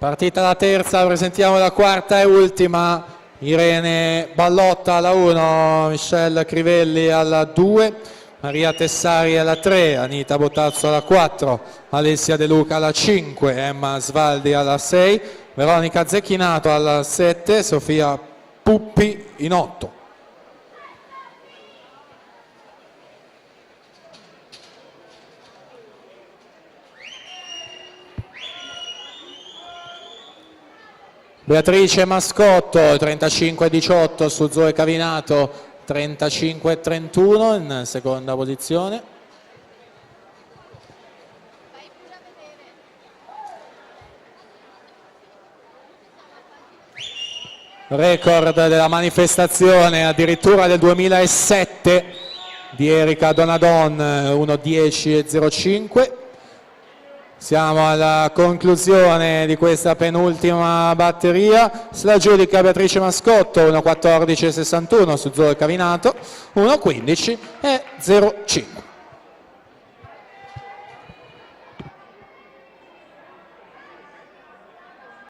Partita la terza, presentiamo la quarta e ultima. Irene Ballotta alla 1, Michelle Crivelli alla 2, Maria Tessari alla 3, Anita Bottazzo alla 4, Alessia De Luca alla 5, Emma Svaldi alla 6, Veronica Zecchinato alla 7, Sofia Puppi in 8. Beatrice Mascotto 35-18 su Zoe Cavinato, 35-31 in seconda posizione. Record della manifestazione addirittura del 2007 di Erika Donadon, 1:10:05. Siamo alla conclusione di questa penultima batteria. Se la giudica Beatrice Mascotto, 1:14:61 su Zoe Cavinato, 1:15:05.